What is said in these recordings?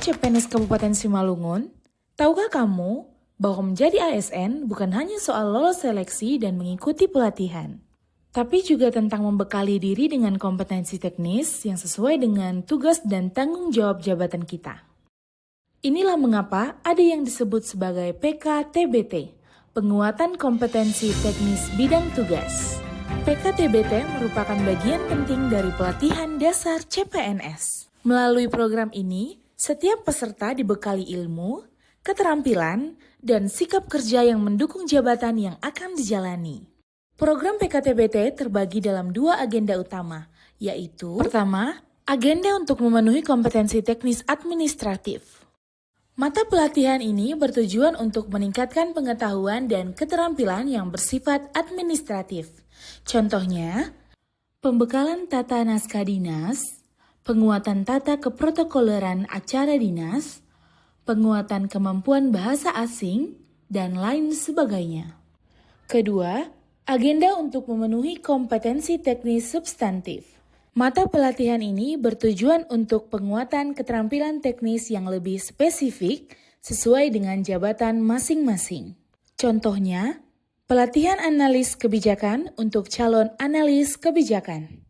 CPNS Kabupaten Simalungun, tahukah kamu bahwa menjadi ASN bukan hanya soal lolos seleksi dan mengikuti pelatihan, tapi juga tentang membekali diri dengan kompetensi teknis yang sesuai dengan tugas dan tanggung jawab jabatan kita. Inilah mengapa ada yang disebut sebagai PKTBT, penguatan kompetensi teknis bidang tugas. PKTBT merupakan bagian penting dari pelatihan dasar CPNS. Melalui program ini, setiap peserta dibekali ilmu, keterampilan, dan sikap kerja yang mendukung jabatan yang akan dijalani. Program PKTBT terbagi dalam 2 agenda utama, yaitu pertama, agenda untuk memenuhi kompetensi teknis administratif. Mata pelatihan ini bertujuan untuk meningkatkan pengetahuan dan keterampilan yang bersifat administratif. Contohnya, pembekalan tata naskah dinas, penguatan tata keprotokoleran acara dinas, penguatan kemampuan bahasa asing, dan lain sebagainya. Kedua, agenda untuk memenuhi kompetensi teknis substantif. Mata pelatihan ini bertujuan untuk penguatan keterampilan teknis yang lebih spesifik sesuai dengan jabatan masing-masing. Contohnya, pelatihan analis kebijakan untuk calon analis kebijakan.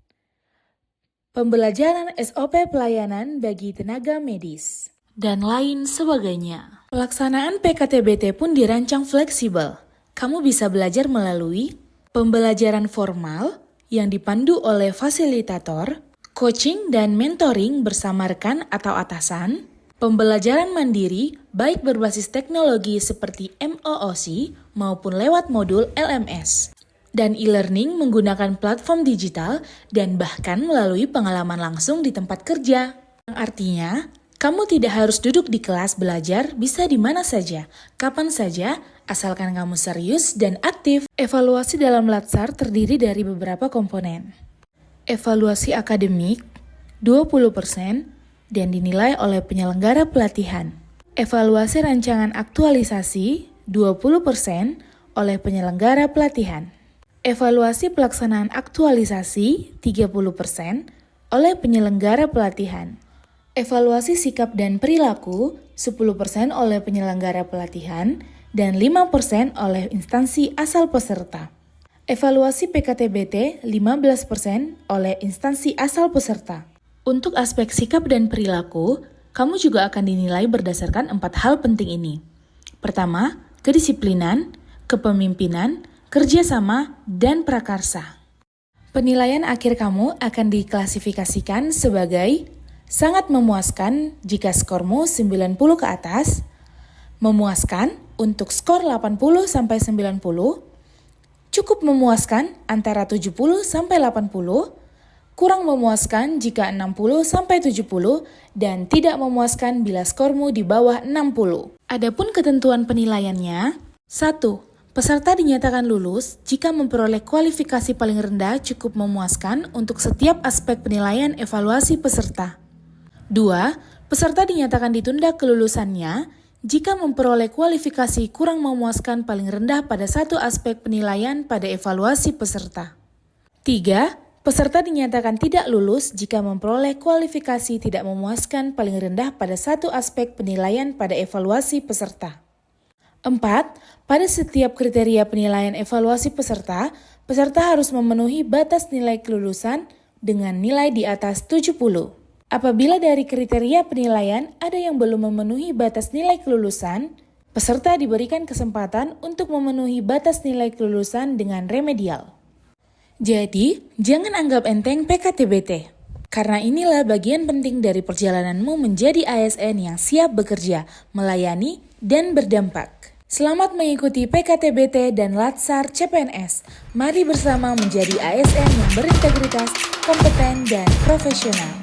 Pembelajaran SOP pelayanan bagi tenaga medis, dan lain sebagainya. Pelaksanaan PKTBT pun dirancang fleksibel. Kamu bisa belajar melalui pembelajaran formal yang dipandu oleh fasilitator, coaching dan mentoring bersama rekan atau atasan, pembelajaran mandiri baik berbasis teknologi seperti MOOC maupun lewat modul LMS, dan e-learning menggunakan platform digital dan bahkan melalui pengalaman langsung di tempat kerja. Artinya, kamu tidak harus duduk di kelas belajar, bisa di mana saja, kapan saja, asalkan kamu serius dan aktif. Evaluasi dalam Latsar terdiri dari beberapa komponen. Evaluasi akademik, 20%, dan dinilai oleh penyelenggara pelatihan. Evaluasi rancangan aktualisasi, 20%, oleh penyelenggara pelatihan. Evaluasi pelaksanaan aktualisasi 30% oleh penyelenggara pelatihan. Evaluasi sikap dan perilaku 10% oleh penyelenggara pelatihan dan 5% oleh instansi asal peserta. Evaluasi PKTBT 15% oleh instansi asal peserta. Untuk aspek sikap dan perilaku, kamu juga akan dinilai berdasarkan 4 hal penting ini. Pertama, kedisiplinan, kepemimpinan, kerjasama, dan prakarsa. Penilaian akhir kamu akan diklasifikasikan sebagai sangat memuaskan jika skormu 90 ke atas, memuaskan untuk skor 80-90, cukup memuaskan antara 70-80, kurang memuaskan jika 60-70, dan tidak memuaskan bila skormu di bawah 60. Adapun ketentuan penilaiannya, 1. Peserta dinyatakan lulus jika memperoleh kualifikasi paling rendah cukup memuaskan untuk setiap aspek penilaian evaluasi peserta. 2. Peserta dinyatakan ditunda kelulusannya jika memperoleh kualifikasi kurang memuaskan paling rendah pada satu aspek penilaian pada evaluasi peserta. 3. Peserta dinyatakan tidak lulus jika memperoleh kualifikasi tidak memuaskan paling rendah pada satu aspek penilaian pada evaluasi peserta. 4. Pada setiap kriteria penilaian evaluasi peserta, peserta harus memenuhi batas nilai kelulusan dengan nilai di atas 70. Apabila dari kriteria penilaian ada yang belum memenuhi batas nilai kelulusan, peserta diberikan kesempatan untuk memenuhi batas nilai kelulusan dengan remedial. Jadi, jangan anggap enteng PKTBT, karena inilah bagian penting dari perjalananmu menjadi ASN yang siap bekerja, melayani, dan berdampak. Selamat mengikuti PKTBT dan Latsar CPNS. Mari bersama menjadi ASN yang berintegritas, kompeten, dan profesional.